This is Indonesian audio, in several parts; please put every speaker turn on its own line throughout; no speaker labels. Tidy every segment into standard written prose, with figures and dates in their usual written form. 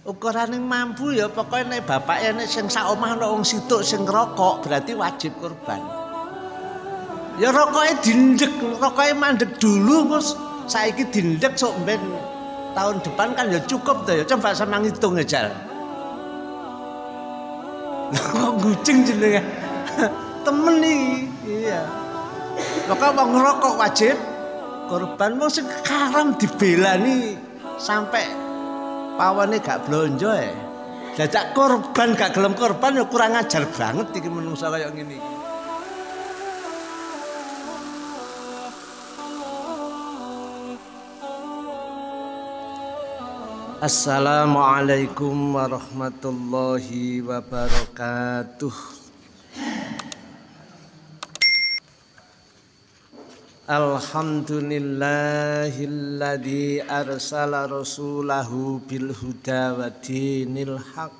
Ukurane mampu ya pokoke nek bapake nek sing sak omah ana wong situk sing ngerokok berarti wajib kurban. Ya rokoke dindek, rokoke mandek dulu terus saiki dindek sok ben tahun depan kan ya cukup to ya. Coba sama ngitung ya Jal. Kok gucing jenenge. Temen iki. Iya. Pokoke wong ngerokok wajib kurban mung sing karam dibelani sampai pawane gak blonjo ya. Dadak korban gak gelem korban ya kurang ajar banget iki menungsa kaya ngene iki. Assalamualaikum warahmatullahi wabarakatuh. Alhamdulillahilladzi arsala rasulahu bil huda wa dinil haq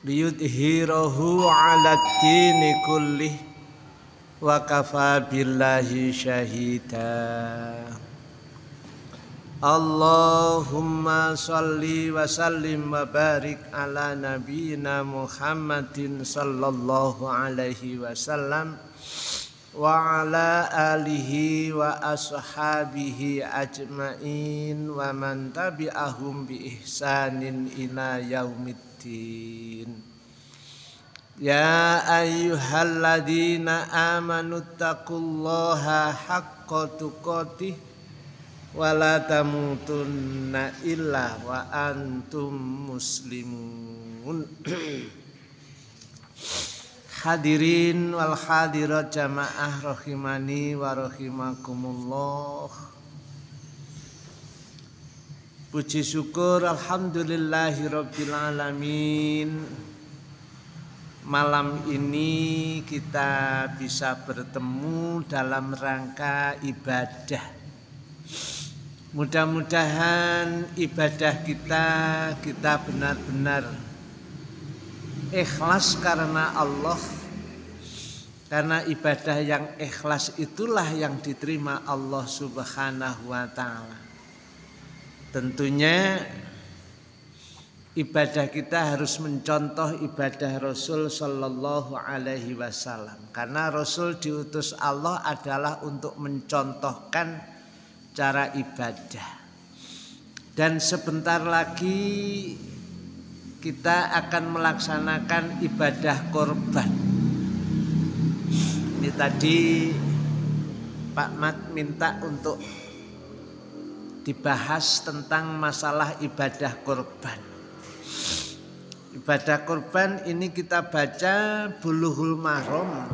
liyudhhirahu 'alad dini kullih wa kafa billahi syahida. Allahumma shalli wa sallim wa barik ala nabiyyina Muhammadin sallallahu alaihi wasallam wa ala alihi wa ashabihi ajmain wa man tabi'ahum bi ihsanin ila yaumiddin. Ya ayyuhalladzina amanu taqullaha haqqa tuqatih wa la tamutunna illa wa antum muslimun. Hadirin wal hadirat jamaah rahimani wa rahimakumullah. Puji syukur alhamdulillahi rabbil alamin. Malam ini kita bisa bertemu dalam rangka ibadah. Mudah-mudahan ibadah kita benar-benar ikhlas karena Allah. Karena ibadah yang ikhlas itulah yang diterima Allah Subhanahu wa taala. Tentunya ibadah kita harus mencontoh ibadah Rasul sallallahu alaihi wasallam. Karena Rasul diutus Allah adalah untuk mencontohkan cara ibadah. Dan sebentar lagi kita akan melaksanakan ibadah korban. Ini tadi Pak Mat minta untuk dibahas tentang masalah ibadah korban. Ibadah korban ini kita baca Bulughul Maram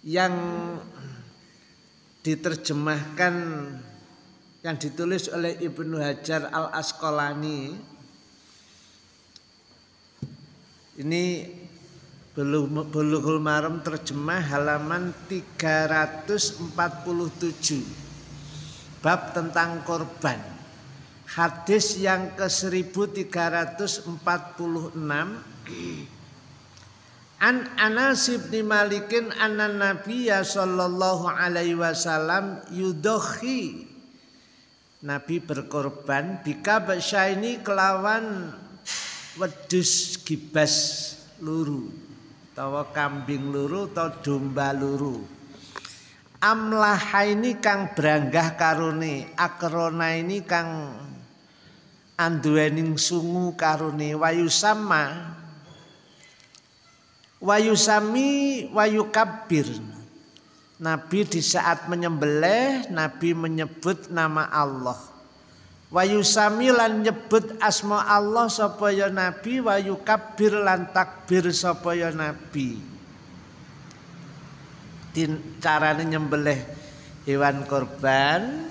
yang diterjemahkan, yang ditulis oleh Ibnu Hajar Al-Asqalani. Ini Bulughul Maram terjemah halaman 347. Bab tentang korban. Hadis yang ke-1346. An Anas bin Malikin anna Nabiyya sallallahu alaihi wasallam yudhi. Nabi berkorban bika basyaini kelawan wedhus gibas luru utawa kambing luru atau domba luru. Amlahaini kang branggah karone, akrona ini kang anduwening sungu karone, wayusami wayukabbir. Nabi di saat menyembelih, Nabi menyebut nama Allah. Wayusami lan nyebut asma Allah sapa ya Nabi, wayukabbir lan takbir sapa ya Nabi. Carane nyembelih hewan korban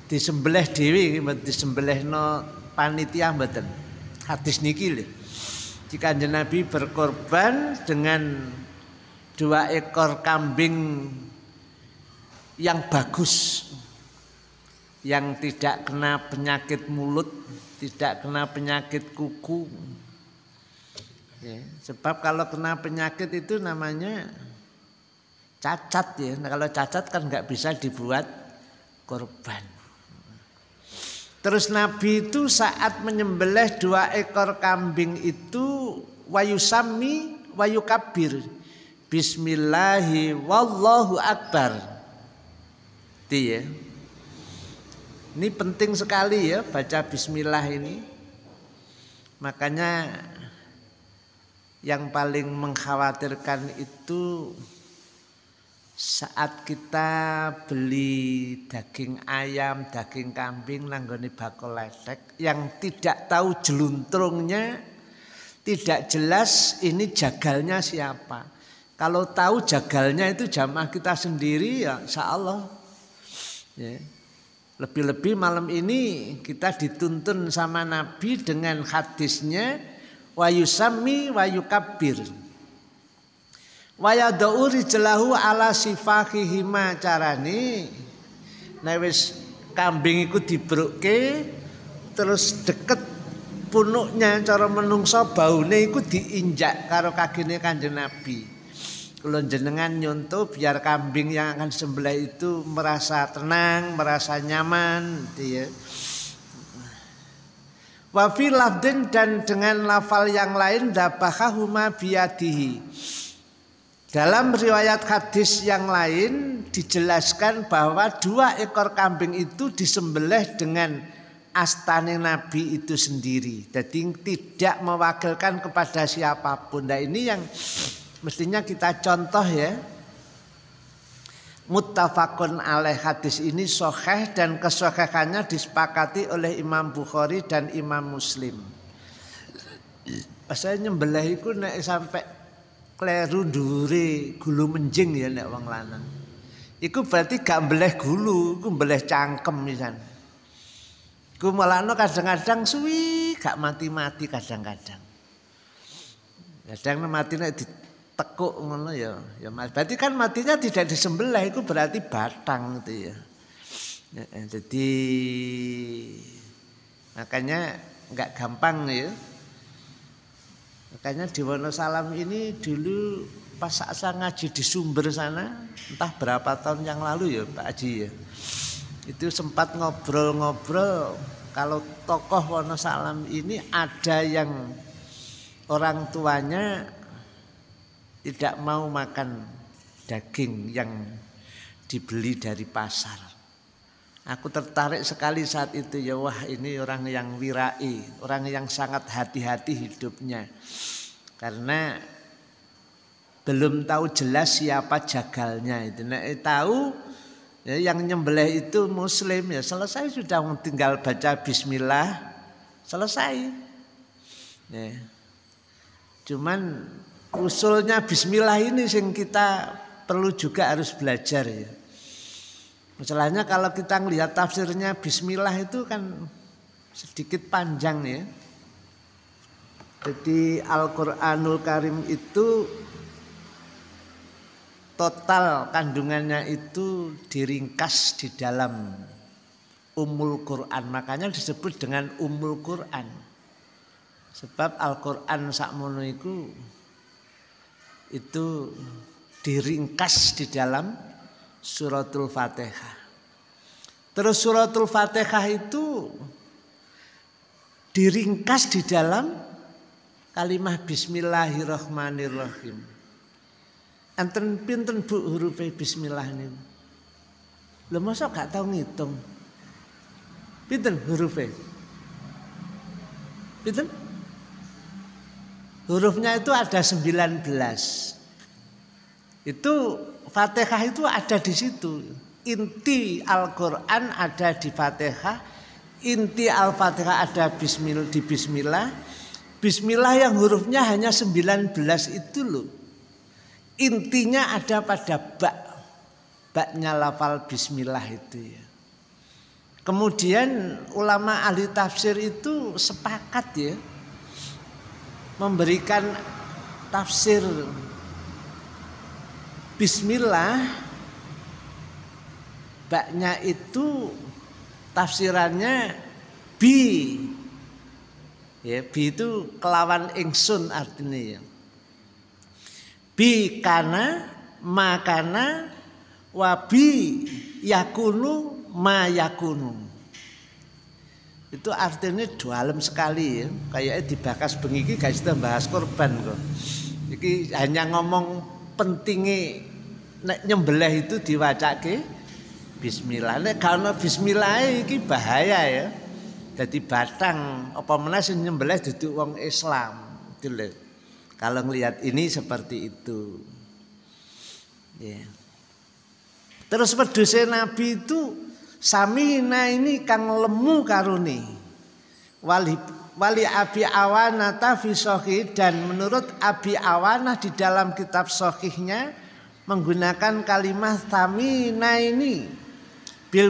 disembelih dhewe, disembelihno panitia mboten. Hadis niki lho. Jika Nabi berkorban dengan 2 ekor kambing yang bagus, yang tidak kena penyakit mulut, tidak kena penyakit kuku. Ya, sebab kalau kena penyakit itu namanya cacat ya. Nah, kalau cacat kan nggak bisa dibuat korban. Terus Nabi itu saat menyembelih 2 ekor kambing itu wayusami wayukabir. Bismillahi wallahu akbar. Itu ya. Ini penting sekali ya baca bismillah ini. Makanya yang paling mengkhawatirkan itu saat kita beli daging ayam, daging kambing nanggone bakul ledek yang tidak tahu jeluntrungnya, tidak jelas ini jagalnya siapa. Kalau tahu jagalnya itu jamaah kita sendiri ya insyaallah. Ya. Lebih-lebih malam ini kita dituntun sama Nabi dengan hadisnya wa yusammi wa yukabbir. Wa yad'u rijlahu ala sifahihima carane nek wis kambing iku dibrukke terus deket punuknya cara menungso baune iku diinjak karo kagine Kanjeng Nabi. Kula jenengan nyontoh biar kambing yang akan sembelih itu merasa tenang, merasa nyaman gitu ya. Wa fi lafdin dan dengan lafal yang lain dabahahuma biyadihi. Dalam riwayat hadis yang lain dijelaskan bahwa 2 ekor kambing itu disembelih dengan astane Nabi itu sendiri. Jadi tidak mewakilkan kepada siapapun. Nah ini yang mestinya kita contoh ya. Muttafaqun alaih, hadis ini sahih dan kesahihannya disepakati oleh Imam Bukhari dan Imam Muslim. Saya nyembelih iku nek sampai kleru ndure gulu menjing ya nek wong lanang. Iku berarti gak mbeleh gulu, iku mbeleh cangkem pisan. Iku malahno kadang-kadang suwi gak mati-mati kadang-kadang. Kadang mati nek ditekuk ngono ya berarti kan matinya tidak disembelih, itu berarti batang gitu ya. Jadi makanya enggak gampang ya. Makanya di Wonosalam ini dulu pas saya ngaji di Sumber sana, entah berapa tahun yang lalu ya Pak Haji ya. Itu sempat ngobrol-ngobrol kalau tokoh Wonosalam ini ada yang orang tuanya tidak mau makan daging yang dibeli dari pasar. Aku tertarik sekali saat itu ya, wah ini orang yang wirai, orang yang sangat hati-hati hidupnya. Karena belum tahu jelas siapa jagalnya itu. Nah, tahu ya, yang nyembelih itu muslim ya selesai sudah, tinggal baca bismillah selesai. Ya. Cuman usulnya bismillah ini yang kita perlu juga harus belajar ya. Masalahnya kalau kita ngelihat tafsirnya bismillah itu kan sedikit panjang ya. Jadi Al-Qur'anul Karim itu total kandungannya itu diringkas di dalam Ummul Quran. Makanya disebut dengan Ummul Quran. Sebab Al-Qur'an sakmono itu diringkas di dalam Suratul Fatihah. Terus Suratul Fatihah itu diringkas di dalam kalimah Bismillahirrahmanirrahim. Enten pinten Bu huruf bismillah niku? Lho masa gak tau ngitung? Pinten huruf? Pinten? Hurufnya itu ada 19. Itu Fatihah itu ada di situ. Inti Al-Qur'an ada di Fatihah, inti Al-Fatihah ada di bismillah. Bismillah yang hurufnya hanya 19 itu loh. Intinya ada pada baknya lafal bismillah itu ya. Kemudian ulama ahli tafsir itu sepakat ya memberikan tafsir bismillah, baknya itu tafsirannya bi. Ya, bi itu kelawan ingsun artinya ya. Bi kana makana wa bi yakunu ma yakunu. Itu artinya dalam sekali ya. Kayaknya dibakas bengi iki gak iso bahas korban kok. Iki hanya ngomong pentingnya nek nyembelih itu diwacake bismillah. Nek kalau bismillah iki bahaya ya. Jadi batang apa meneh sing nyembelih dudu wong Islam. Itu lho. Kalau ngelihat ini seperti itu. Ya. Terus peduse Nabi itu samina ini kang lemu karuni. Wali Abi Awanah fi Sahih, dan menurut Abi Awanah di dalam kitab Sahihnya menggunakan kalimat samina ini bil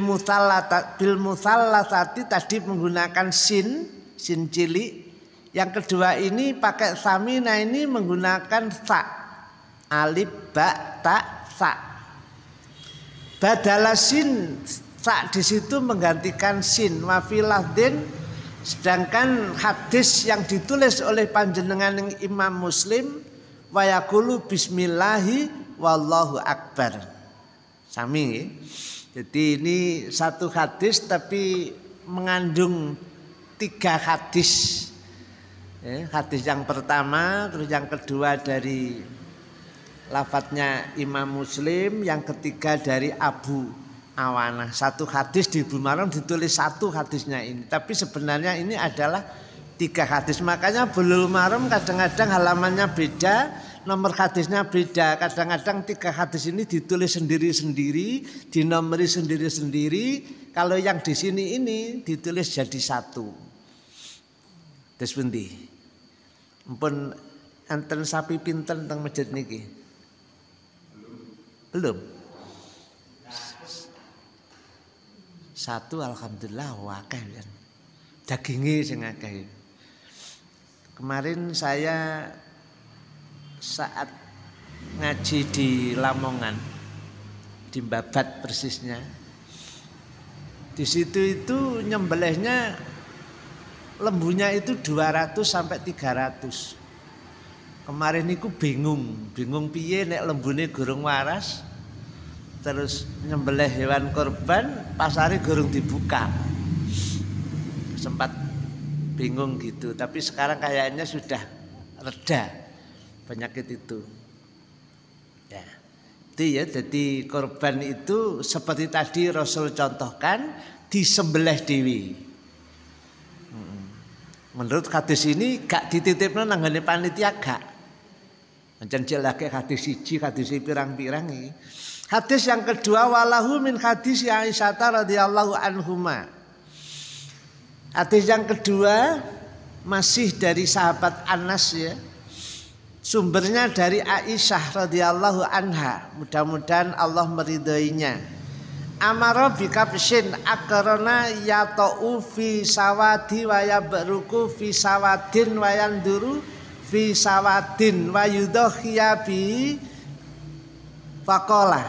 musallatati tadi menggunakan sin cilik. Yang kedua ini pakai samina ini menggunakan sa, alif ba ta sa. Badala sin sa di situ menggantikan sin wa filahdin. Sedangkan hadis yang ditulis oleh panjenengan Imam Muslim wa yaqulu bismillahi wallahu akbar. Sami. Jadi ini satu hadis tapi mengandung 3 hadis. Hadis yang pertama, terus yang kedua dari lafadznya Imam Muslim, yang ketiga dari Abu Awanah. Satu hadis di Bulughul Maram ditulis satu hadisnya ini, tapi sebenarnya ini adalah 3 hadis. Makanya Bulughul Maram kadang-kadang halamannya beda, nomor hadisnya beda. Kadang-kadang 3 hadis ini ditulis sendiri-sendiri, dinomori sendiri-sendiri. Kalau yang di sini ini ditulis jadi satu. Terus pundi? Ampun enten sapi pinten teng masjid niki? Belum. Satu alhamdulillah wakeh kan. Daginge sing akeh. Kemarin saya saat ngaji di Lamongan, di Babat persisnya. Di situ itu nyembelihnya lembunya itu 200 sampai 300. Kemarin niku bingung piye nek lembune gurung waras. Terus nyembelih hewan korban pasare gurung dibuka. Sempat bingung gitu, tapi sekarang kayaknya sudah reda penyakit itu. Ya. Itu ya, jadi korban itu seperti tadi Rasul contohkan disembelih dewi. Menurut hadis ini gak dititipno nang ngene panitia gak. Pancen jelake hadis siji, hadis pirang-pirang iki. Hadis yang kedua walahu min hadis Aisyah radhiyallahu anhuma. Hadis yang kedua masih dari sahabat Anas ya. Sumbernya dari Aisyah radhiyallahu anha. Mudah-mudahan Allah meridhoinya. Amara bi kabshin akrona yata'u fi sawadi wa yabruku fi sawadin wa yanduru fi sawadin wa yudhiya bi faqala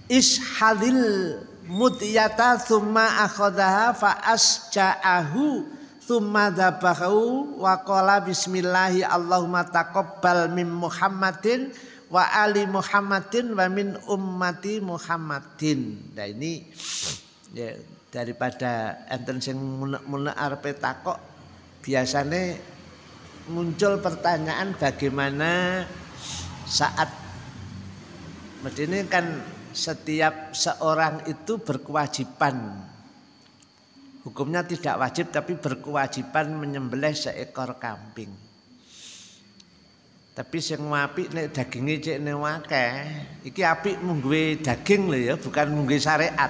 ishadil mudiyata thumma akhadaha fa asja'ahu thumma dhabahu wa qala bismillahi Allahumma taqabbal min Muhammadin wa ali Muhammadin wa min ummati Muhammadin. Nah ini ya, daripada enten sing munek-munek arepe takok, biasanya muncul pertanyaan bagaimana saat ini kan setiap seorang itu berkewajiban, hukumnya tidak wajib tapi berkewajiban menyembelih seekor kambing. Tapi sing apik nek daginge cek akeh, iki apik mungguhe daging lho ya, bukan mungguhe syariat.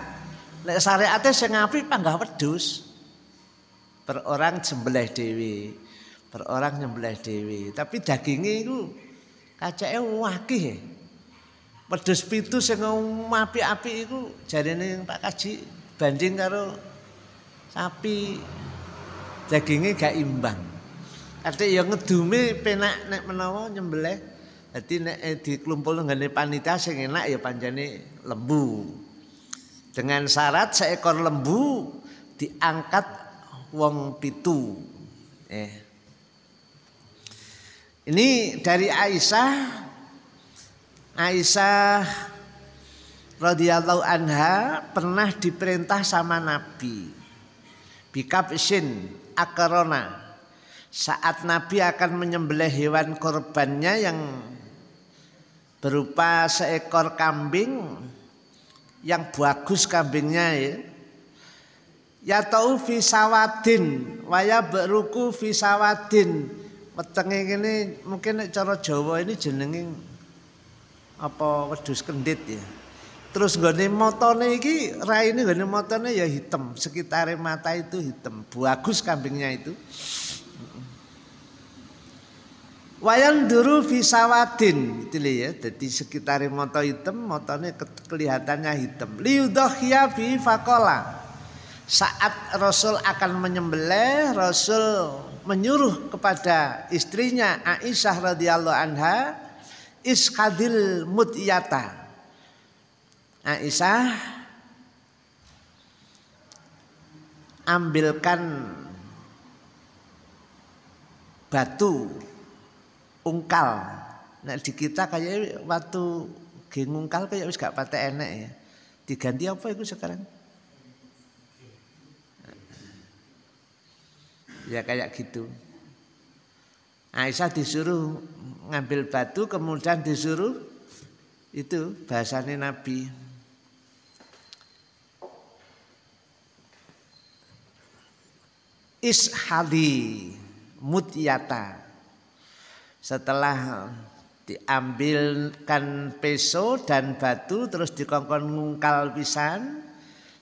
Nek syariate sing apik panggah wedhus. Per orang sembelih dhewe, per orang nyembelih dhewe. Tapi daginge iku kaceke akeh. Wedhus 7 sing apik-apik iku jarene Pak Kaji banding karo sapi dagingnya gak imbang. Kadek ya ngedume penak nek menawa nyembelih. Dadi nek diklumpul nggone panitia sing enak ya pancene lembu. Dengan syarat seekor lembu diangkat wong 7. Ini dari Aisyah radhiyallahu anha pernah diperintah sama Nabi. bikabsin akrona, saat Nabi akan menyembelih hewan korbannya yang berupa seekor kambing yang bagus kambingnya ya. Ya tau fi sawadin waya beruku fi sawadin. Wetenge kene mungkin nek cara Jawa ini jenenge apa wedhus kendit ya. Terus nggone motone iki raine nggone motone ya hitam, sekitare mata itu hitam. Bagus kambingnya itu. Wayan duru fi sawadin itu ya. Jadi sekitare mata hitam, motone kelihatannya hitam. Liudhhiya fi faqala. Saat Rasul akan menyembelih, Rasul menyuruh kepada istrinya Aisyah radhiyallahu anha, iskadil mutiyata. Aisyah, ambilkan batu ungkal. Nah di kita kayak waktu ngungkal kayak wis gak patek enek ya. Diganti apa itu sekarang? Ya kayak gitu. Aisyah disuruh ngambil batu, kemudian disuruh itu bahasanya Nabi. Ishali mutyata. Setelah diambilkan peso dan batu terus dikongkon ngungkal pisan.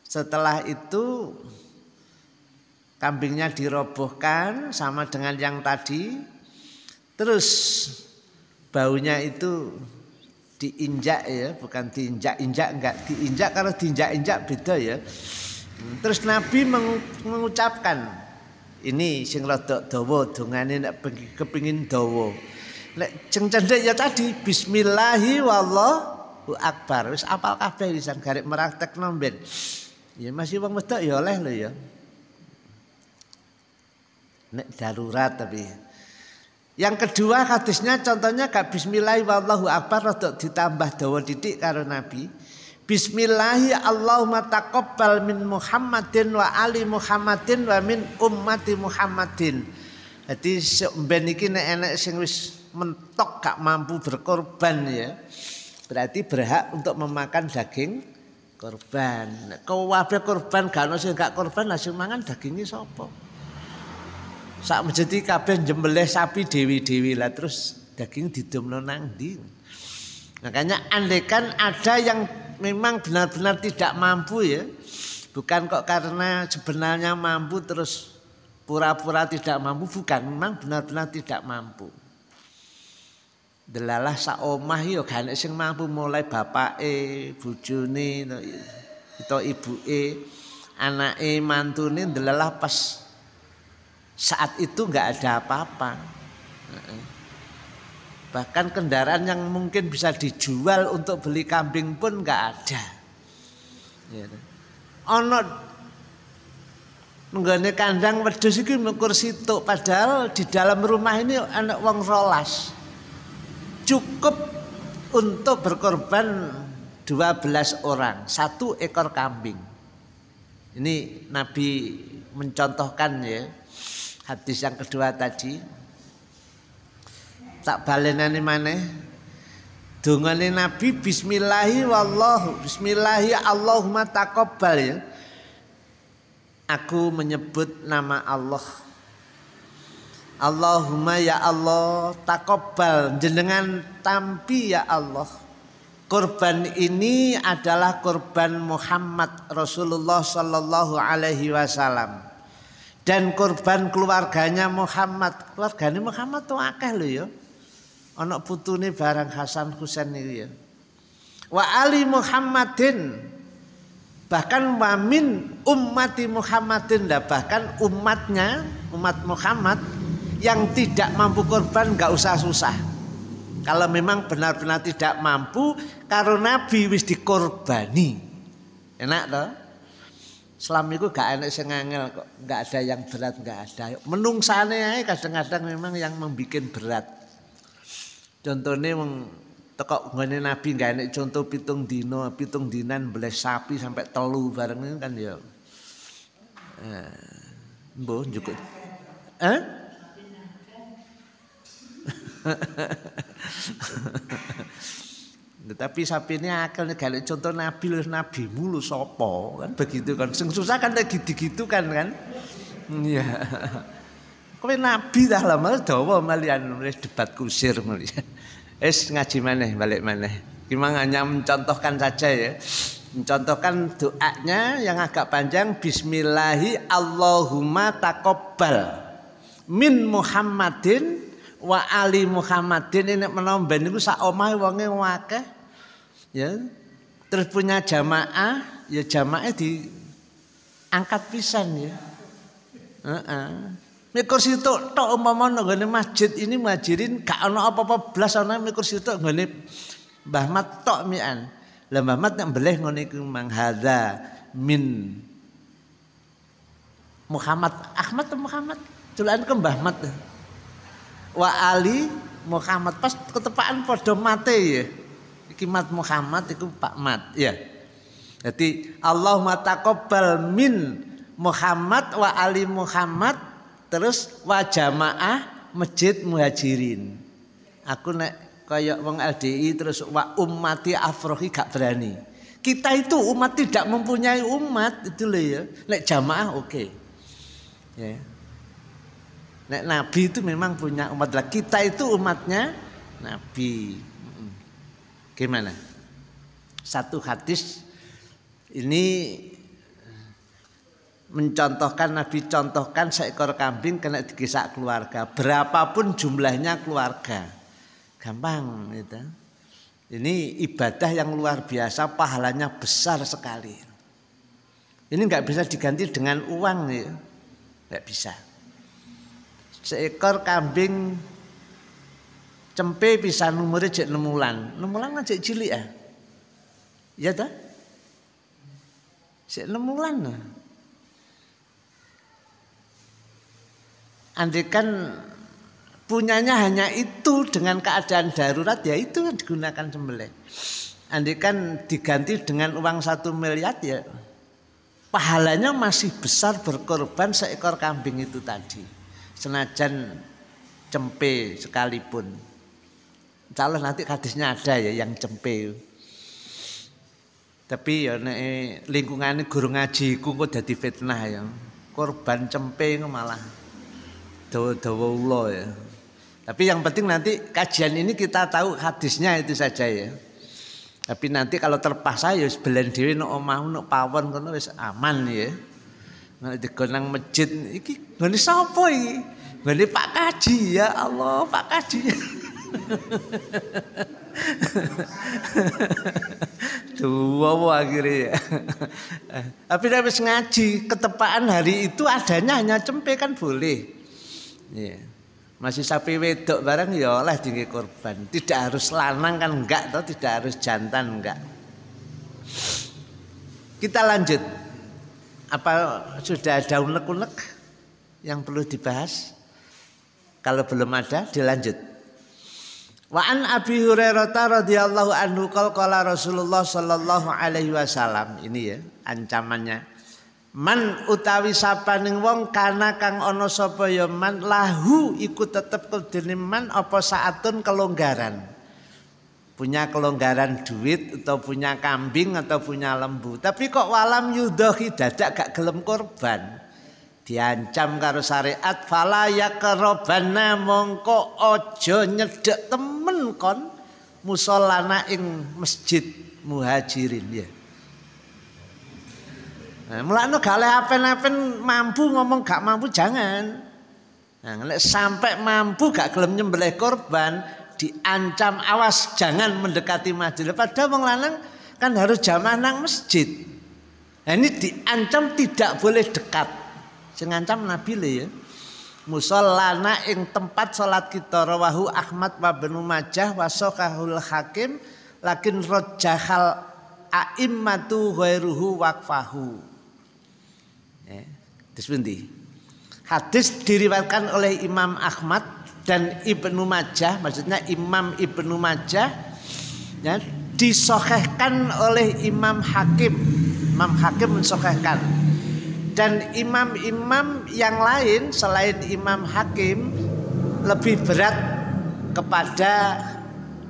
Setelah itu kambingnya dirobohkan sama dengan yang tadi. Terus baunya itu diinjak ya, bukan diinjak-injak, enggak diinjak, kalau diinjak-injak beda ya. Terus Nabi mengucapkan ini sing rada dawa dongane nek kepengin dawa. Nek sing cendhek ya tadi bismillahi wallahu akbar. Wis apal kabeh pisan garek meraktekno ben. Ya masih wong wedok ya oleh lho ya. Nek darurat tapi. Yang kedua hadisnya contohnya gak bismillahi wallahu akbar rada ditambah dawa titik karo Nabi. Bismillahi Allahumma taqabbal min Muhammadin wa ali Muhammadin wa min ummati Muhammadin. Jadi ben iki nek enek sing wis mentok gak mampu berkorban ya. Berarti berhak untuk memakan daging korban. Nek kabeh korban gak ono sing gak korban langsung mangan dagingnya sapa? Sak mejeti kabeh nyembelih sapi dewi-dewi lah terus daging didomno nang ndi. Makanya andaikan ada yang memang benar-benar tidak mampu ya, bukan kok karena sebenarnya mampu terus pura-pura tidak mampu, bukan, memang benar-benar tidak mampu. Delalah sak omah ya gak enek sing mampu, mulai bapake, bojone, utawa ibuke, anake, mantune delalah pas saat itu enggak ada apa-apa. Bahkan kendaraan yang mungkin bisa dijual untuk beli kambing pun enggak ada. Ono nggone kandang wedhus iki ngukur situk, padahal di dalam rumah ini ana wong 12. Cukup untuk berkorban 12 orang, 1 ekor kambing. Ini Nabi mencontohkan ya. Hadis yang kedua tadi. Tak balenane maneh dongane Nabi bismillahi wallahu bismillahi Allahumma taqabbal ya. Aku menyebut nama Allah. Allahumma ya Allah taqabbal jenengan tampi ya Allah. Korban ini adalah korban Muhammad Rasulullah sallallahu alaihi wasallam. Dan korban keluarganya Muhammad. Keluarganya Muhammad tuh akeh lho ya. Ana putune barang Hasan Husain iki ya. Wa ali Muhammadin. Bahkan wa min ummati Muhammadin, bahkan umatnya, umat Muhammad yang tidak mampu korban enggak usah susah. Kalau memang benar-benar tidak mampu karo Nabi wis dikorbani. Enak toh? Islam itu gak enak sing angel kok, enggak ada yang berat, enggak ada. Menungsane ae kadang-kadang memang yang membuat berat. Contohnya teko ngene Nabi enggak enak contoh 7 dinan beles sapi sampai 3 bareng ini kan ya. Mbuh njukuk. Tetapi sapi ini akal kalau contoh nabi mulu sopo kan begitu kan. Sing susah kan gitu kan. Iya. Kowe nabi dah lama dawa malian debat kusir malian. Ngaji maneh balik maneh. Memang hanya mencontohkan saja ya. Mencontohkan doanya yang agak panjang. Bismillahi Allahumma taqabbal min Muhammadin wa ali Muhammadin. Ini menomben niku sak omahe wonge akeh. Ya. Terus punya jamaah, ya jamaah diangkat pisan ya. Mikir situ tok umpama nggone masjid ini muhajirin gak ana apa-apa blas ana mikir situ nggone Mbah Mat tok mian. Lah Mbah Mat nek mbeleh ngene iku mang hadza min Muhammad Ahmad atau Muhammad tulan ke Mbah Mat. Wa ali Muhammad pas ketepaan padha mate ya. Iki Mat Muhammad iku Pak Mat ya. Jadi Allahumma taqabbal min Muhammad wa ali Muhammad terus wa jamaah masjid muhajirin. Aku nek kayak wong LDI terus wa ummati afrohi gak berani. Kita itu umat tidak mempunyai umat itu loh ya. Nek jamaah oke. Ya. Nek nabi itu memang punya umat lah. Kita itu umatnya nabi. Gimana? Satu hadis ini mencontohkan Nabi contohkan seekor kambing kena digisak keluarga. Berapapun jumlahnya keluarga. Gampang gitu. Ini ibadah yang luar biasa, pahalanya besar sekali. Ini nggak bisa diganti dengan uang ya. Nggak bisa. Seekor kambing cempe bisa umure jek 6 wulan. 6 wulan kan jek cilik ya. Iya ta? Jek 6 wulan. Andikan punyanya hanya itu dengan keadaan darurat ya itu digunakan sembelih. Andikan diganti dengan uang 1 miliar ya pahalanya masih besar berkorban seekor kambing itu tadi. Senajan cempe sekalipun. Insyaallah nanti hadisnya ada ya yang cempe. Tapi ya nek lingkungannya guru ngaji ku kok dadi fitnah ya. Korban cempe malah dawa-dawa ulo ya. Tapi yang penting nanti kajian ini kita tahu hadisnya itu saja ya. Tapi nanti kalau terpaksa ya belen dhewe nek omah nek pawon kono wis aman ya. Nek digonang masjid iki ngene sapa iki? Ngene Pak Kaji ya Allah, Pak Kaji. Dua akhirnya ya. Tapi habis ngaji ketepaan hari itu adanya hanya cempe kan boleh. Ya. Masih sapi wedok barang ya oleh tinggi korban. Tidak harus lanang kan enggak atau tidak harus jantan enggak. Kita lanjut. Apa sudah ada unek-unek yang perlu dibahas? Kalau belum ada dilanjut. Wa an Abi Hurairah radhiyallahu anhu qala Rasulullah sallallahu alaihi wasallam. Ini ya ancamannya. Man utawi sapaning wong kana kang ana sapa ya man lahu iku tetep kedene man apa saatun kelonggaran. Punya kelonggaran duit atau punya kambing atau punya lembu. Tapi kok walam yudhi dadak gak gelem korban. Diancam karo syariat fala yaqrabana mongko aja nyedhek temen kon musallana ing masjid muhajirin ya. Nah, mulane gak oleh apen-apen mampu ngomong gak mampu jangan. Nah, nek sampai mampu gak gelem nyembelih korban diancam awas jangan mendekati masjid. Padahal wong lanang kan harus jamaah nang masjid. Nah, ini diancam tidak boleh dekat. Sing ngancam Nabi le ya. Musallana ing tempat salat kita rawahu Ahmad wa Ibnu Majah wa sahahul Hakim lakin rajjahal a'immatu ghairuhu waqfahu. Hadis diriwayatkan oleh Imam Ahmad dan Ibnu Majah, maksudnya Imam Ibnu Majah ya, disahihkan oleh Imam Hakim. Imam Hakim mensahihkan. Dan imam-imam yang lain selain Imam Hakim lebih berat kepada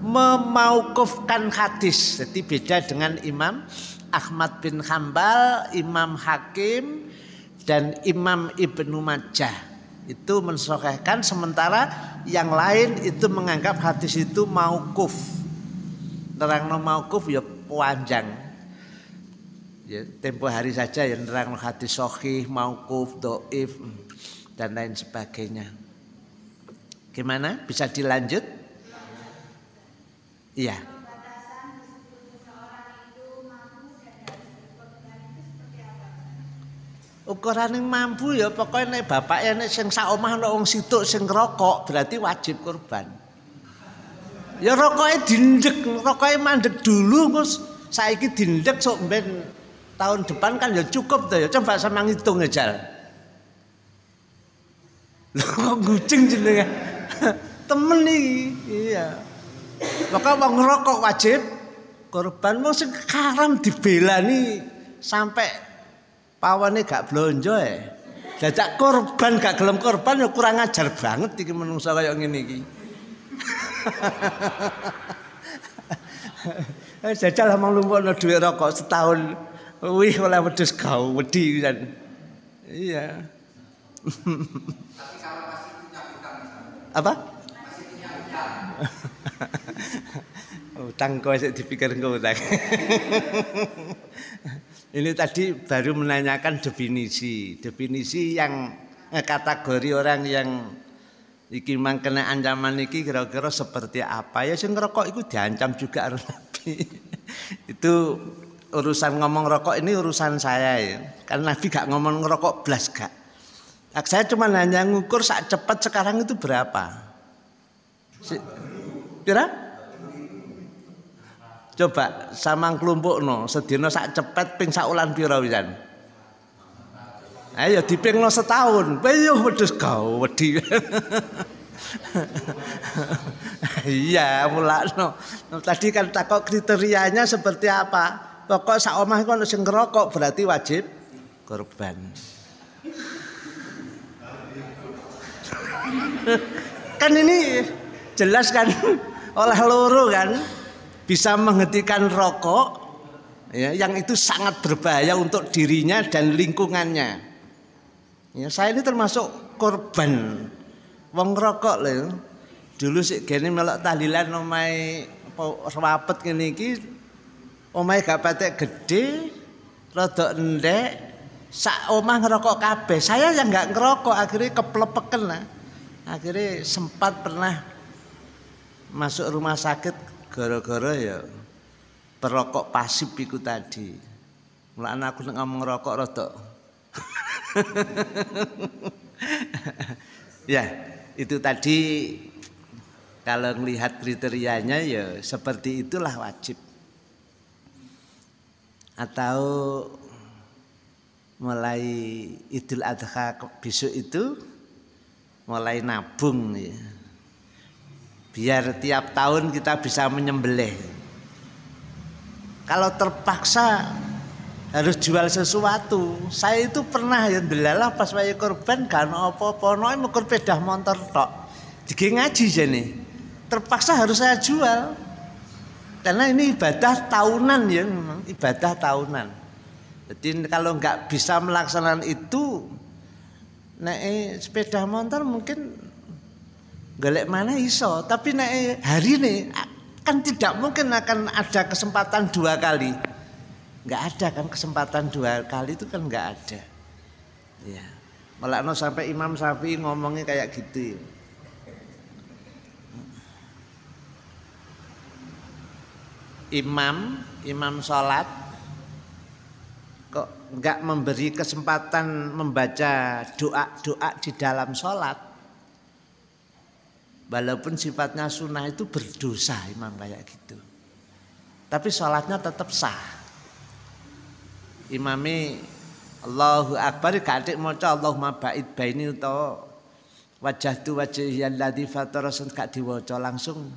memaukufkan hadis. Jadi beda dengan Imam Ahmad bin Hambal, Imam Hakim, dan Imam Ibnu Majah. Itu mensahihkan, sementara yang lain itu menganggap hadis itu mauquf. Nerangno mauquf ya panjang. Ya, tempo hari saja yang nerangno hadis sahih, mauquf, dhaif dan lain sebagainya. Gimana? Bisa dilanjut? Iya. Ukuran yang mampu ya pokoknya nek bapaknya nek sing sak omah ana wong situk sing ngerokok berarti wajib kurban. Ya rokoknya dindek, rokoknya mandek dulu terus saiki dindek sok ben tahun depan kan ya cukup tuh ya. Coba sama ngitung aja. Lho gucing jenenge. Temen iki. Iya. Maka wong ngerokok wajib kurban, wong sing haram dibelani sampai pawane gak blonjo Jajak korban gak gelem korban ya kurang ajar banget iki menungso kaya ngene iki. Jajal amang lumpukno dhuwit rokok setahun. Wih oleh wedhus gau wedi kan. Iya.
Tapi kalau masih punya utang
Apa?
masih punya utang.
Utang kok sik dipikir engko utang. Ini tadi baru menanyakan definisi yang kategori orang yang iki mang kena ancaman iki kira-kira seperti apa ya. Sing ngerokok itu diancam juga karo Nabi. Itu urusan ngomong rokok ini urusan saya ya. Karena Nabi gak ngomong ngerokok blas gak. Saya cuma hanya ngukur sak cepat sekarang itu berapa. Kira? Coba samang klumpukno sedina sak cepet ping sak ulan pira wisan. Ayo dipingno setahun. Ayo wedhus gau wedi. Iya, mulakno. Tadi kan takok kriterianya seperti apa. Pokok sak omah iku ana sing ngerokok berarti wajib kurban. Kan ini jelas kan oleh loro kan. Bisa menghentikan rokok ya, yang itu sangat berbahaya untuk dirinya dan lingkungannya. Ya, saya ini termasuk korban wong rokok lho. Dulu sik gene melok tahlilan omahe rawapet ngene iki, omahe gak patek gede, rada endek, sak omah ngerokok kabeh. Saya yang gak ngerokok akhirnya keplepeken lah. Akhirnya sempat pernah masuk rumah sakit gara-gara ya perokok pasif iku tadi. Mulane aku nek ngomong rokok rada. Ya, itu tadi kalau melihat kriterianya ya seperti itulah wajib. Atau mulai Idul Adha besok itu mulai nabung ya. Biar tiap tahun kita bisa menyembelih. Kalau terpaksa harus jual sesuatu, saya itu pernah ya ndelalah pas wayahe kurban gak ono apa-apa, ono mekur pedah motor tok. Dige ngaji jane. Terpaksa harus saya jual. Karena ini ibadah tahunan ya, memang ibadah tahunan. Jadi kalau nggak bisa melaksanakan itu, nek sepeda motor mungkin golek mana iso, tapi nek hari ini kan tidak mungkin akan ada kesempatan dua kali. Nggak ada kan kesempatan dua kali itu kan nggak ada. Ya, malah sampai Imam Syafi'i ngomongnya kayak gitu. Imam sholat kok nggak memberi kesempatan membaca doa di dalam sholat. Walaupun sifatnya sunnah itu berdosa imam kayak gitu. Tapi sholatnya tetap sah. Imami Allahu Akbar gak adik maca Allahumma ba'id baini utawa wajhatu wajhiyal ladzi fatarasun gak diwaca langsung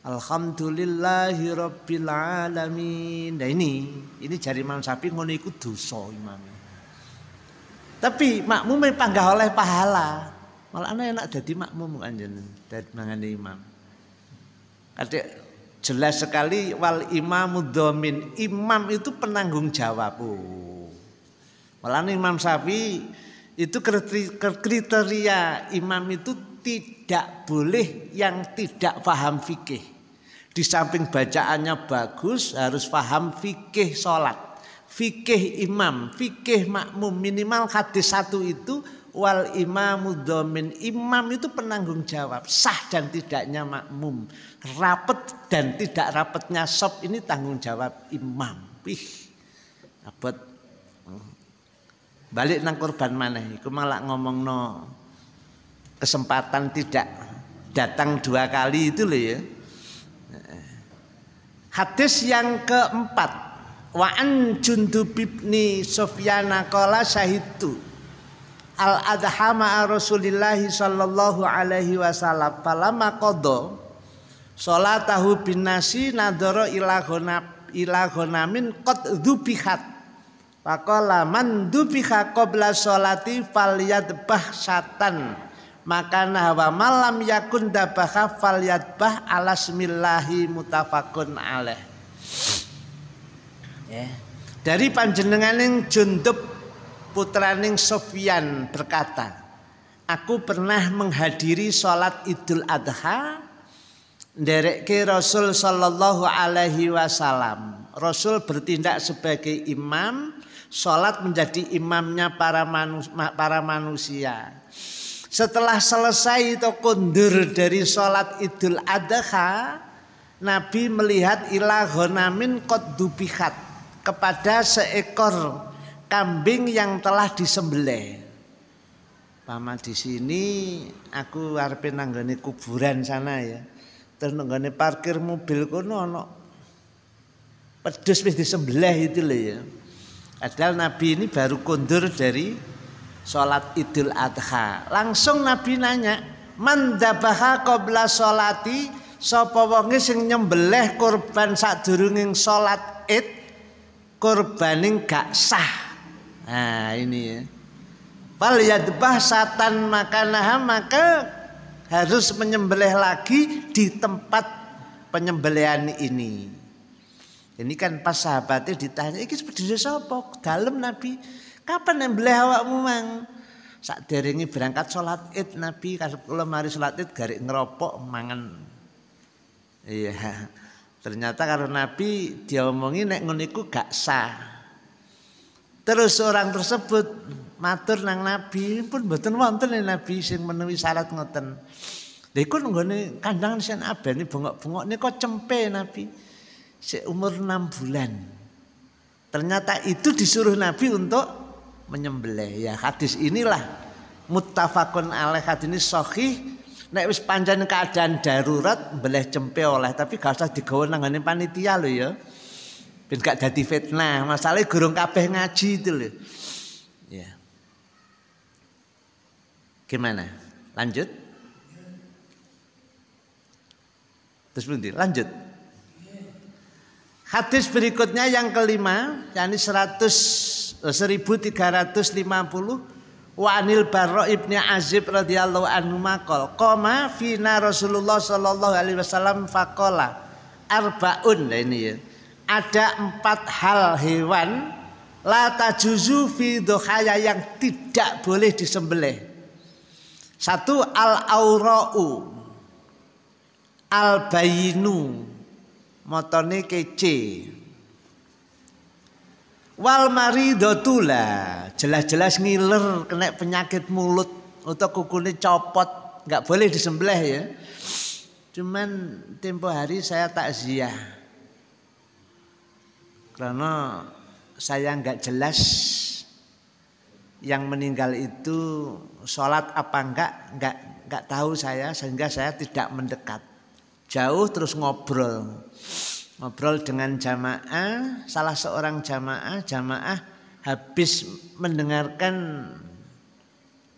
Alhamdulillahi rabbil alamin. Nah ini jari Imam Syafi'i ngono iku dosa imam. Tapi makmum panggah oleh pahala. Malah ana enak dadi makmum kanjen dadi mangane imam. Kadek jelas sekali wal imamu dhamin. Imam itu penanggung jawab. Malah Imam Syafi'i itu kriteria imam itu tidak boleh yang tidak paham fikih. Di samping bacaannya bagus harus paham fikih sholat. Fikih imam, fikih makmum, minimal hadis satu itu wal imamu dhamin. Imam itu penanggung jawab sah dan tidaknya makmum, rapet dan tidak rapetnya shop ini tanggung jawab imam. Abot balik nang korban maneh iku malah ngomongno kesempatan tidak datang 2 kali itu loh ya. Hadis yang keempat, wa an Jundub bin Sufyan qala syahidtu al adha ma'a Rasulillah sallallahu alaihi wasallam falamma qada salatahu bin nasi nadara ila ghanamin qad dzubihat faqala man dzubiha qabla sholati falyadbah syatan maka wa malam yakun dabaha falyadbah ala smillahi mutafaqun alaih. Dari panjenenganing Jundub putraning Sufyan berkata, aku pernah menghadiri sholat Idul Adha nderekke Rasul sallallahu alaihi wasallam. Rasul bertindak sebagai imam, sholat menjadi imamnya para manusia. Setelah selesai itu kundur dari sholat Idul Adha, Nabi melihat ila ghanamin qad dubihat, kepada seekor kambing yang telah disembelih. Pama di sini aku arepe nanggone kuburan sana ya. Terus nanggone parkir mobil kono ana pedus wis disembelih itu loh ya. Padahal Nabi ini baru kundur dari sholat Idul Adha. Langsung Nabi nanya, man dzabaha qabla sholati, sapa wonge sing nyembelih kurban sadurunging sholat Id, kurbaning gak sah. Nah ini ya. Fal yadbah satan maka harus menyembelih lagi di tempat penyembelihan ini. Ini kan pas sahabatnya ditanya, iki sedherek sapa? Dalem Nabi. Kapan nyembelih awakmu mang? Sakderenge berangkat sholat Id Nabi kasep kula mari sholat Id garek ngeropok mangan. Iya. Ternyata kalau Nabi dia omongi nek ngono iku gak sah. Terus orang tersebut matur nang Nabi, pun mboten wonten Nabi sing menewi syarat ngoten. Lha iku nggone kandang sen abene bengok-bengok nika cempe Nabi. Sik umur 6 bulan. Ternyata itu disuruh Nabi untuk menyembelih. Ya hadis inilah muttafaqun alaih, hadis ini sahih. Nek wis pancen keadaan darurat mbeleh cempe oleh, tapi gak usah digawa nang ngene panitia lho ya. Ben gak dadi fitnah, masalahnya gurung kabeh ngaji itu lho. Ya. Gimana? Lanjut? Terus berhenti, lanjut. Hadis berikutnya yang kelima, yakni 1350 wa anil Barra ibni Azib radhiyallahu anhu maqal qama fina Rasulullah sallallahu alaihi wasallam faqala arbaun. Nah ini ya. Ada 4 hal hewan la tajuzu fi dhuhaya yang tidak boleh disembelih. 1 al-aura'u al-bayinu motone kece, wal maridotula jelas-jelas ngiler kena penyakit mulut atau kukune copot, nggak boleh disembelih ya. Cuman tempo hari saya takziah karena saya nggak jelas yang meninggal itu sholat apa nggak tahu saya, sehingga saya tidak mendekat jauh, terus ngobrol dengan jamaah. Salah seorang jamaah habis mendengarkan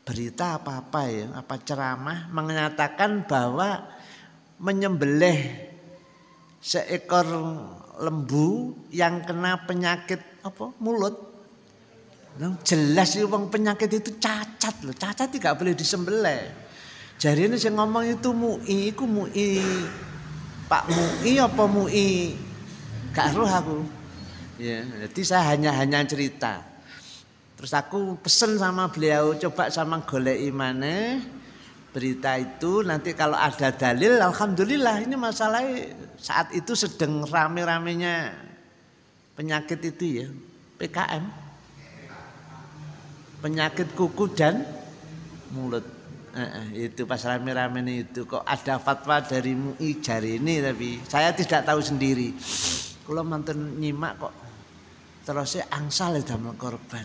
berita apa ya, apa ceramah menyatakan bahwa menyembelih seekor lembu yang kena penyakit mulut Jelas sih wong penyakit itu cacat loh. Cacat tidak boleh disembelih. Jadi ini saya ngomong itu MUI, itu MUI Pak MUI apa MUI? Gak roh aku. Ya, jadi saya hanya cerita. Terus aku pesen sama beliau, coba sama goleki maneh berita itu, nanti kalau ada dalil, alhamdulillah. Ini masalahnya saat itu sedang rame-ramenya penyakit itu ya, PKM, penyakit kuku dan mulut. Itu pas rame-rame itu kok ada fatwa dari MUI jari ini, tapi saya tidak tahu sendiri. Kalau mantan nyimak kok terusnya angsal damel korban.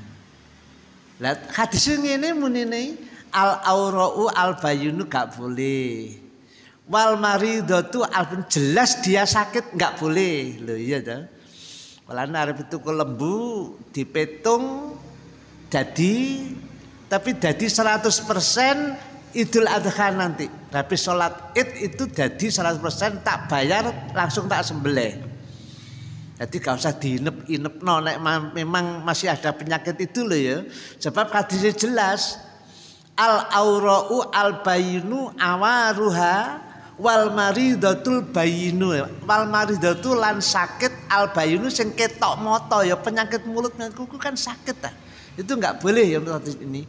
Lah hadis ngene munine al aurau al bayinu gak boleh. Wal maridatu al jelas dia sakit gak boleh. Lho iya toh. Kalau arep itu ke lembu dipetung tapi jadi 100% Idul Adha nanti. Tapi sholat Id itu jadi 100% tak bayar langsung tak sembelih. Jadi gak usah diinep-inep nek memang masih ada penyakit itu loh ya. Sebab hadisnya jelas al aurau al bayinu awaruha wal maridatul bayinu. Wal maridatu lan sakit al bayinu sing ketok moto ya, penyakit mulut dan kuku kan sakit ta. Itu enggak boleh ya hadis ini.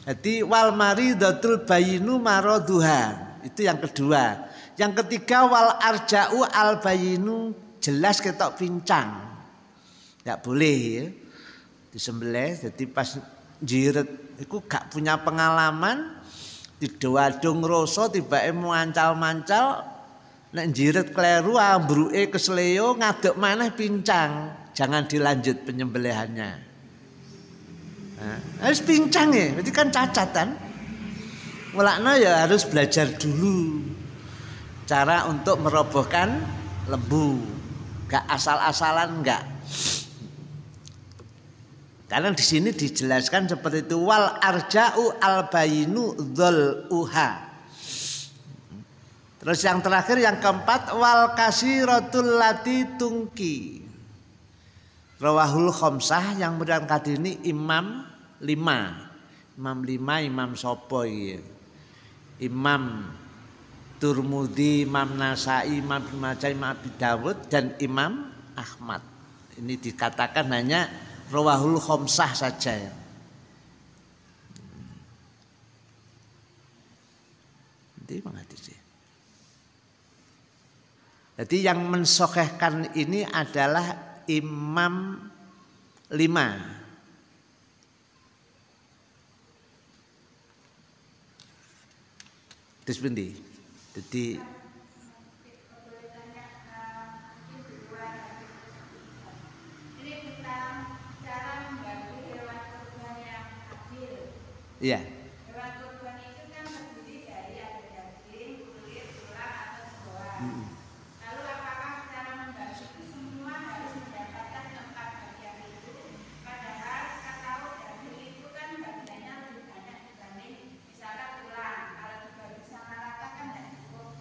Jadi wal maridatul bayinu maraduha. Itu yang kedua. Yang ketiga wal arja'u al bayinu jelas ketok pincang. Enggak boleh ya disembelih. Jadi pas jiret iku gak punya pengalaman didoadung rasa tibake mancal-mancal nek jiret kleru ambruke kesleo ngadeg maneh pincang. Jangan dilanjut penyembelihannya. Harus pincang ya, berarti kan cacatan. Mulakno ya harus belajar dulu cara untuk merobohkan lembu. Gak asal-asalan enggak. Karena di sini dijelaskan seperti itu wal arja'u al bayinu dzul uha. Terus yang terakhir yang keempat wal kasiratul lati tungki. Rawahul khamsah yang berangkat ini Imam 5. Imam sopo ya. Imam Turmudi, Imam Nasai, Imam Ibnu Majah, Imam Abi Dawud dan Imam Ahmad. Ini dikatakan hanya rawahul khamsah saja ya. Jadi yang mensahihkan ini adalah Imam 5. Terus bendi. Jadi iya. Hewan kurban itu kan terdiri dari ada daging, kulit, tulang atau jeroan. Lalu apakah cara membagi itu semua harus mendapatkan 4 bagian itu? Padahal kalau daging itu kan bagiannya lebih banyak dibanding misalkan tulang. Kalau dibagi sama rata kan tidak cukup.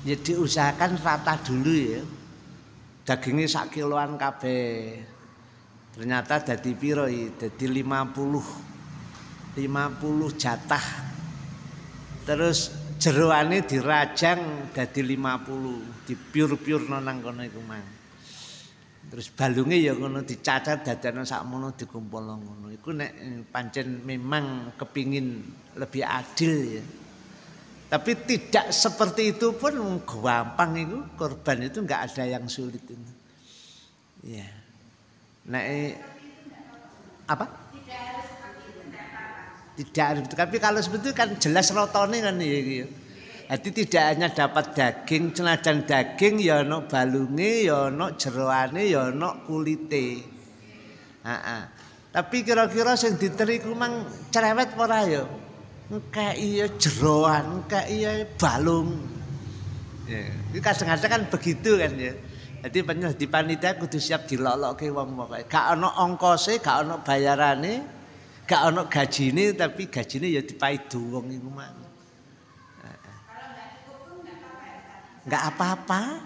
Ya diusahakan rata dulu ya. Dagingnya 1 kiloan kabeh. Ternyata dadi piro iki? Dadi 50 jatah. Terus jeroane dirajang dadi 50, dipiur-piur nang kono iku mang. Terus balunge ya ngono dicacat dadane sakmono dikumpulno ngono. Iku nek pancen memang kepingin lebih adil ya. Tapi tidak seperti itu pun gampang itu, korban itu enggak ada yang sulit itu. Ya. Nek apa? Tidak harus, tapi kalau seperti itu kan jelas rotone kan ya. Jadi tidak hanya dapat daging, senajan daging ya ono balunge, ya ono jeroane, ya ono kulite. Tapi kira-kira sing diteriku mang cerewet ora ya? Engke iya jeroan, engke iya balung. Ya, itu kadang-kadang kan begitu kan ya. Jadi di panitia kudu siap dilolokke wong pokoke. Gak ono ongkose, gak ono bayarane. Gak ono gajine tapi gajine ya dipaidu wong iku mah. Enggak apa-apa.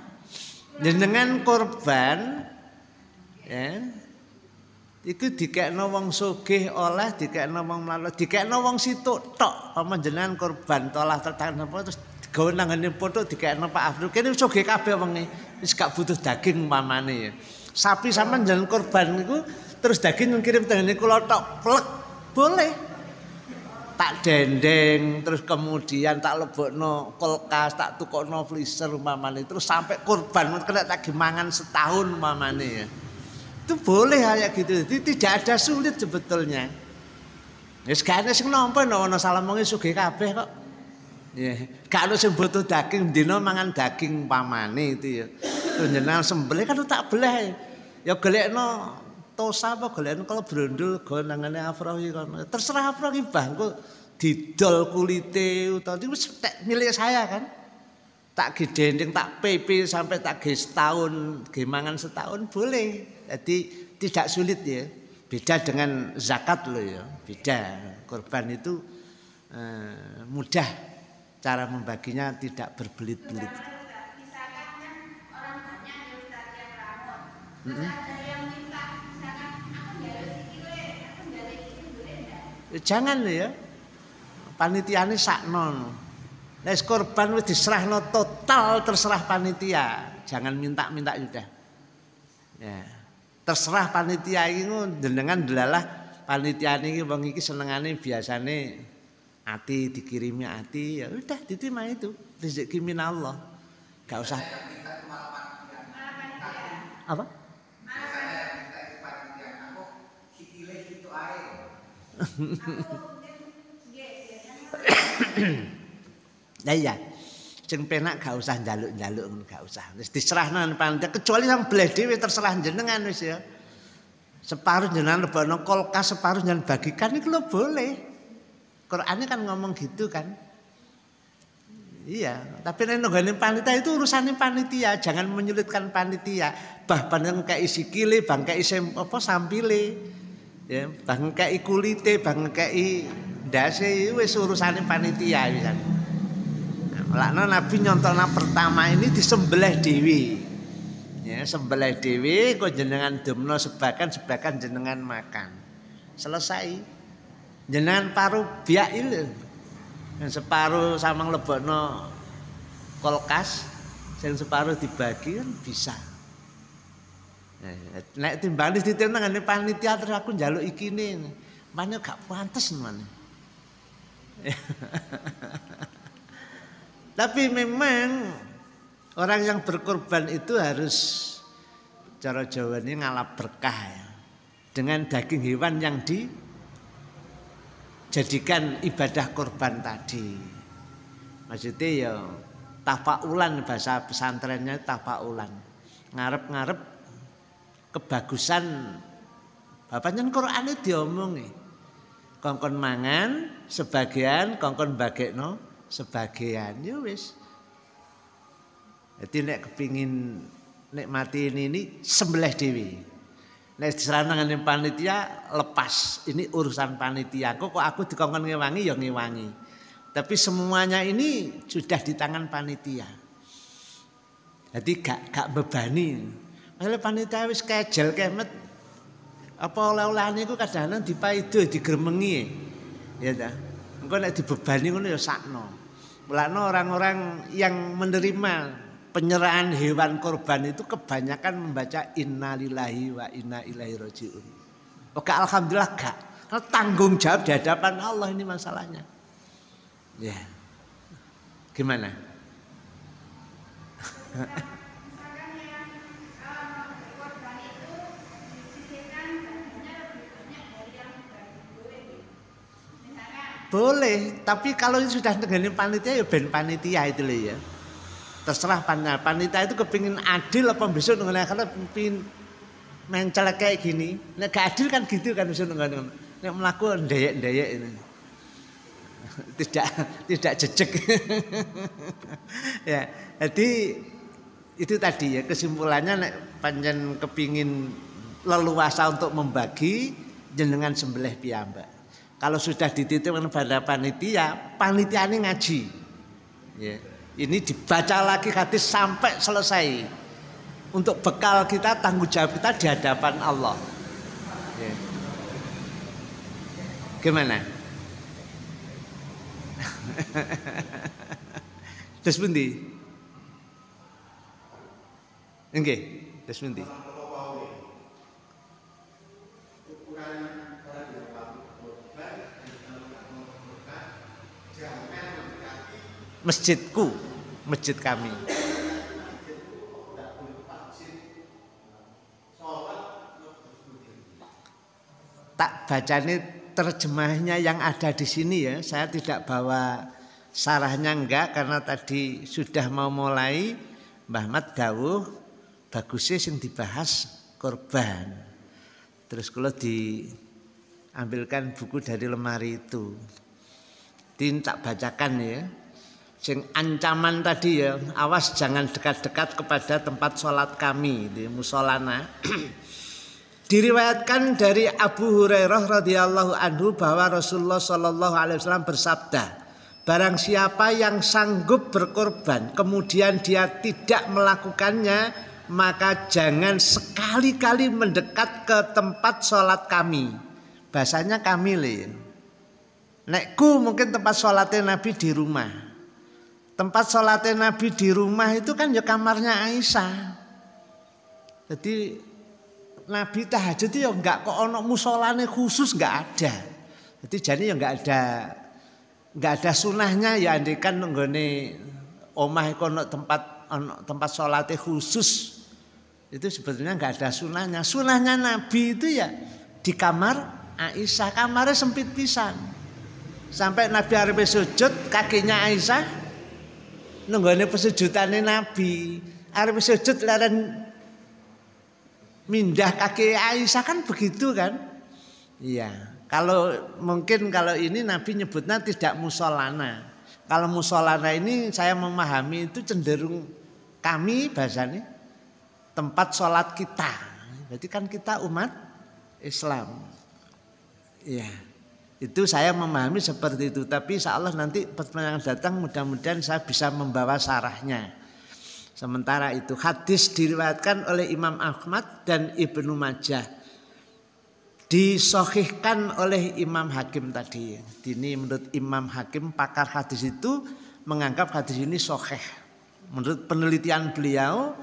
Jenengan korban ya. Iku dikekno wong sugih oleh, dikekno wong mlarat, dikekno wong situk tok panjenengan kurban tolah tetangan apa terus digawe nanggane foto dikekno Pak Abdul. Kene sugih kabeh wonge, wis gak butuh daging umpamane ya. Sapi sampean jenengan kurban niku terus daging ngirim tengene kula tok plek. Boleh. Tak dendeng terus kemudian tak lebokno kulkas, tak tukokno freezer umpamane terus sampai kurban kena tak gimangan setahun umpamane ya. Itu boleh kayak gitu. Jadi tidak ada sulit sebetulnya. Ya sekane sing nampa ana salamonge sugih kabeh kok. Ya, gak ono sing butuh daging dina mangan daging pamane itu ya. Jenengan sembelih kan tak belah. Ya golekno tosa apa golekno kalau brondol go nangane afroh iki kono. Terserah afroh iki bangku didol kulite utawa itu tek milik saya kan. Tak gedendeng tak PP sampai tak ge setahun, ge mangan setahun boleh. Jadi tidak sulit ya. Beda dengan zakat loh ya. Beda. Kurban itu mudah cara membaginya tidak berbelit-belit.
Misalkan kan orang banyak ya Ustaz yang rawon. Terus ada yang minta misalkan aku njaluk sikile, aku njaluk iki boleh enggak?
Jangan ya. Panitiane sakno. Nek kurban wis diserahno total terserah panitia. Jangan minta-minta sudah. Ya. Terserah panitia iki jenengan delalah panitiane iki wong iki senengane biasane ati dikirimi ati ya udah diterima itu rezeki minallah. Gak usah. Apa? Nah iya, sing penak gak usah njaluk-njaluk ngono gak usah. Wis diserahno panitia kecuali yang belah dhewe terserah jenengan wis ya. Separuh jenengan lebokno kulkas, separuh jenengan bagikan iki lho boleh. Qur'ane kan ngomong gitu kan. Iya, tapi nek nggone panitia itu urusannya panitia, jangan menyulitkan panitia. Bahkan yang kayak isi kile, bang kayak isi apa sampile. Ya, bang kayak kulite, bang kayak ndase wis urusane panitia pisan. Mulane Nabi nyontolna pertama ini disembelih dhewe. Ya, sembelih dhewe kok jenengan domno sebakan jenengan makan. Selesai. Jenengan paruh biak itu. Yang separuh samang lebokno kulkas, yang separuh dibagi kan bisa. Nek timbang ditirnangane panitia terus aku njaluk ikine. Mane gak pantes mane. Tapi memang orang yang berkorban itu harus cara Jawa ini ngalap berkah ya. Dengan daging hewan yang dijadikan ibadah korban tadi. Maksudnya ya tafaulan bahasa pesantrennya tafaulan. Ngarep-ngarep kebagusan bapaknya Qur'ane diomongi. Kongkon mangan sebagian, kongkon bagekno sebagian, ya wis. Jadi nek kepingin nikmati ini sembelih dewi. Nek diserahane panitia lepas, ini urusan panitia. Kok aku dikongkon ngewangi ya ngewangi. Tapi semuanya ini sudah di tangan panitia. Jadi gak bebani. Malah panitia wis kejel kemet. Apa oleh-olehane iku kadang-kadang dipaido digremengi. Ya ta. Engko nek dibebani ngono ya sakno. Mulane orang-orang yang menerima penyerahan hewan korban itu kebanyakan membaca innalillahi wa inna ilaihi rajiun. Oke, alhamdulillah gak. Karena tanggung jawab di hadapan Allah ini masalahnya. Ya. Gimana? Boleh, tapi kalau sudah negani panitia ya ben panitia itu loh ya. Terserah panitia itu kepingin adil apa besok nggak karena kepingin mencel kayak gini. Nek gak adil kan gitu kan besok nggak nek melakukan ndayek ini. Tidak jejek. Ya, jadi itu tadi ya kesimpulannya nek panjen kepingin leluasa untuk membagi jenengan sembelih piyambak. Kalau sudah dititipkan pada panitia, panitia ini ngaji. Ya. Ini dibaca lagi hadis sampai selesai. Untuk bekal kita, tanggung jawab kita di hadapan Allah. Ya. Gimana? Terus pundi? Nggih, terus pundi? Masjidku, masjid kami. Tak bacanya terjemahnya yang ada di sini ya. Saya tidak bawa sarahnya enggak karena tadi sudah mau mulai Mbah Mat dawuh bagusnya sing dibahas korban. Terus kalau diambilkan buku dari lemari itu. Tak bacakan ya. Sing ancaman tadi ya, awas jangan dekat-dekat kepada tempat sholat kami di musolana. Diriwayatkan dari Abu Hurairah radhiyallahu anhu bahwa Rasulullah shallallahu alaihi wasallam bersabda, barang siapa yang sanggup berkorban kemudian dia tidak melakukannya, maka jangan sekali-kali mendekat ke tempat sholat kami. Bahasanya kami le. Nekku mungkin tempat sholatnya Nabi di rumah. Tempat sholatnya Nabi di rumah itu kan ya kamarnya Aisyah. Jadi Nabi tahajud itu ya enggak kok ono musolane khusus, enggak ada. Jadi jadi ya enggak ada sunahnya ya, andikan nggone omah iku ono tempat sholatnya khusus. Itu sebetulnya enggak ada sunahnya. Sunahnya Nabi itu ya di kamar Aisyah, kamarnya sempit pisan. Sampai Nabi arep sujud, kakinya Aisyah nenggone pesujudane Nabi. Arep sujud leren mindah kaki Aisyah kan begitu kan? Iya. Kalau ini Nabi nyebutnya tidak musolana. Kalau musolana ini saya memahami itu cenderung kami bahasanya tempat sholat kita. Berarti kan kita umat Islam. Iya. Itu saya memahami seperti itu. Tapi insyaallah nanti pertemuan yang datang mudah-mudahan saya bisa membawa sarahnya. Sementara itu hadis diriwayatkan oleh Imam Ahmad dan Ibnu Majah. Disahihkan oleh Imam Hakim tadi. Ini menurut Imam Hakim pakar hadis itu menganggap hadis ini sahih. Menurut penelitian beliau,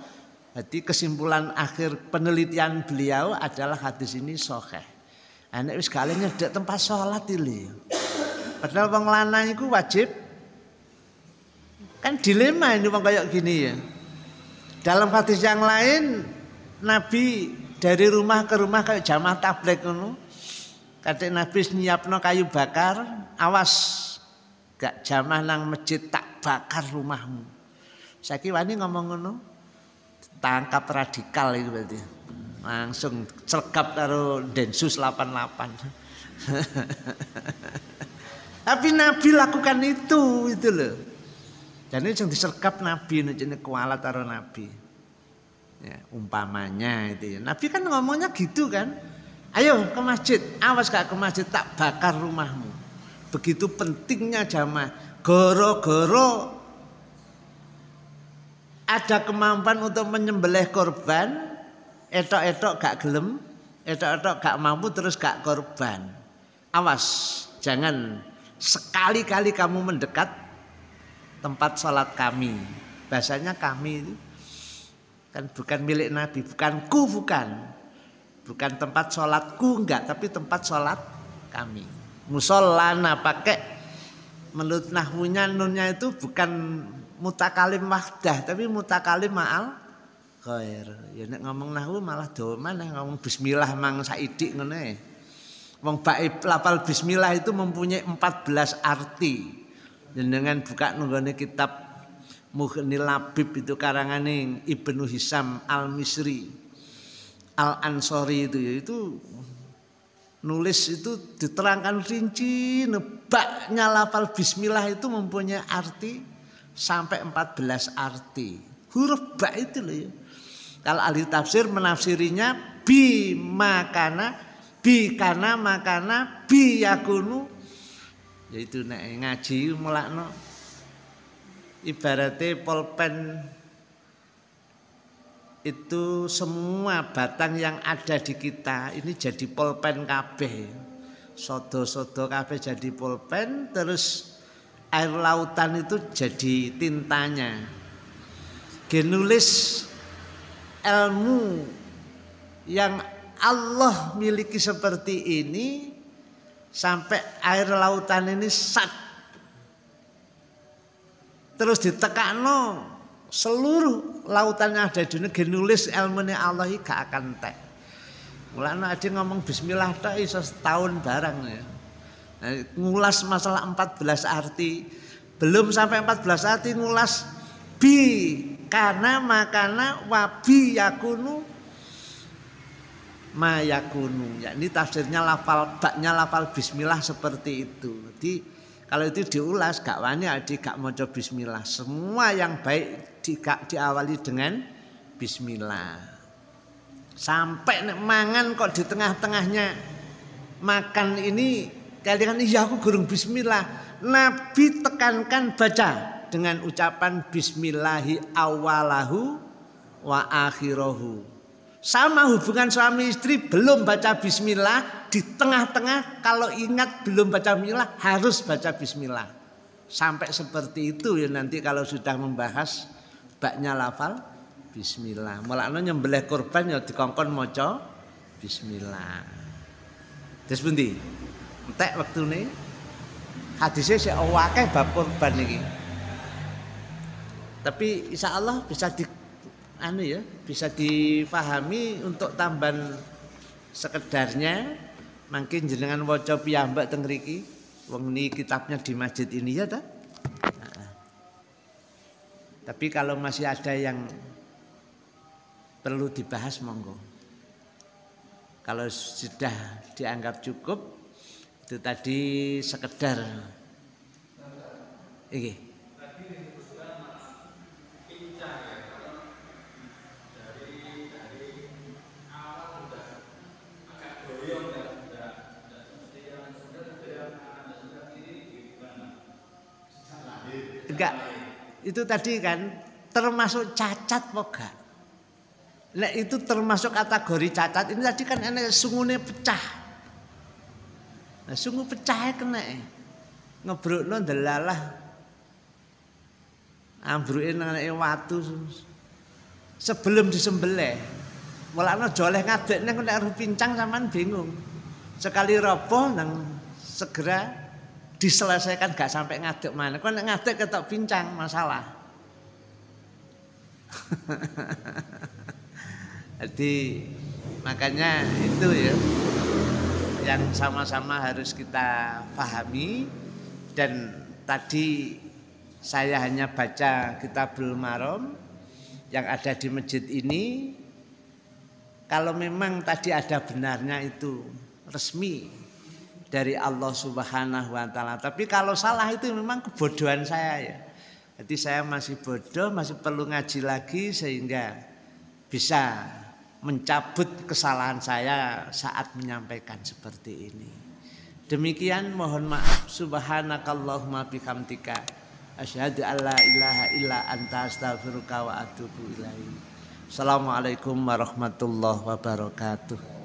jadi kesimpulan akhir penelitian beliau adalah hadis ini sahih. Anak wis gale nyedek tempat sholat iki. Padahal wong lanang iku wajib. Kan dilema ini wong kayak gini ya. Dalam hadis yang lain Nabi dari rumah ke rumah kayak jamaah tabligh ngono. Kadek Nabi nyiapno kayu bakar, awas gak jamaah nang masjid tak bakar rumahmu. Saiki wani ngomong ngono. Tangkap radikal itu berarti. Langsung cerkap karo Densus 88. Tapi Nabi lakukan itu loh. Dan ini yang diserkap Nabi, ini kualat karo Nabi. Ya, umpamanya itu ya. Nabi kan ngomongnya gitu kan. Ayo ke masjid, awas gak ke masjid tak bakar rumahmu. Begitu pentingnya jamaah. Goro-goro ada kemampuan untuk menyembelih korban. Etok-etok gak gelem, etok-etok gak mampu terus gak korban. Awas, jangan sekali-kali kamu mendekat tempat sholat kami. Bahasanya kami itu kan bukan milik Nabi, bukan tempat sholatku enggak, tapi tempat sholat kami. Musolana pakai menurut nahwunya nunnya itu bukan mutakalim wahdah, tapi mutakalim ma'al khair. Ya nek ngomong nahwu malah doman, ngomong bismillah mang saidik ngene. Wong baik lafal bismillah itu mempunyai 14 arti. Jenengan buka nunggone kitab Mughnil Labib itu karangane Ibnu Hisam Al-Misri Al-Ansori itu nulis itu diterangkan rinci nebaknya lafal bismillah itu mempunyai arti sampai 14 arti. Huruf ba itu loh ya. Kalau ahli tafsir menafsirinya bi makana bi yakunu, yaitu nek ngaji mulakno ibaratnya pulpen itu semua batang yang ada di kita ini jadi pulpen kabeh. sodo-sodo kabeh jadi pulpen, terus air lautan itu jadi tintanya. Genulis ilmu yang Allah miliki seperti ini sampai air lautan ini sat. Terus ditekakno seluruh lautan yang ada di dunia genulis ilmunya Allah iki gak akan entek. Mulane ade ngomong bismillah tok iso setahun barang ya. Nah, ngulas masalah 14 arti, belum sampai 14 arti ngulas bi karena makana wabi yakunu ma yakunu. Yakni tafsirnya lafal baknya lafal bismillah seperti itu. Jadi kalau itu diulas gak wani adik gak maca bismillah. Semua yang baik diawali dengan bismillah. Sampai nek mangan kok di tengah-tengahnya makan ini kalian iya aku gurung bismillah. Nabi tekankan baca dengan ucapan bismillahi awalahu wa akhirahu. Sama hubungan suami istri belum baca bismillah, di tengah-tengah kalau ingat belum baca bismillah harus baca bismillah. Sampai seperti itu ya nanti kalau sudah membahas baknya lafal bismillah. Mulane nyembelih kurban ya dikongkon maca bismillah. Terus pundi? Entek wektune. Hadise sik akeh bab kurban iki. Tapi insyaallah bisa bisa difahami untuk tambahan sekedarnya. Mungkin jenengan waca piyambak teng mriki. Wong ini kitabnya di masjid ini ya ta? Nah. Tapi kalau masih ada yang perlu dibahas monggo. Kalau sudah dianggap cukup itu tadi sekedar iki. Enggak, itu tadi kan termasuk cacat poga. Nah itu termasuk kategori cacat. Ini tadi kan enek sungune pecah. Nah sungu pecah kena ngebrukno delalah. Ambruke nang watu sebelum disembelih. Mulane joleh ngadekne nek arep pincang sampean bingung. Sekali roboh nang segera diselesaikan gak sampai ngadek mana. Kok nek ngadek ketok pincang masalah. Jadi makanya itu ya yang sama-sama harus kita pahami. Dan tadi saya hanya baca Kitabul Maram yang ada di masjid ini. Kalau memang tadi ada benarnya itu resmi dari Allah Subhanahu wa taala. Tapi kalau salah itu memang kebodohan saya ya. Jadi saya masih bodoh, masih perlu ngaji lagi sehingga bisa mencabut kesalahan saya saat menyampaikan seperti ini. Demikian mohon maaf. Subhanakallahumma bihamdika asyhadu alla ilaha illa anta astaghfiruka wa atubu ilaik. Assalamualaikum warahmatullahi wabarakatuh.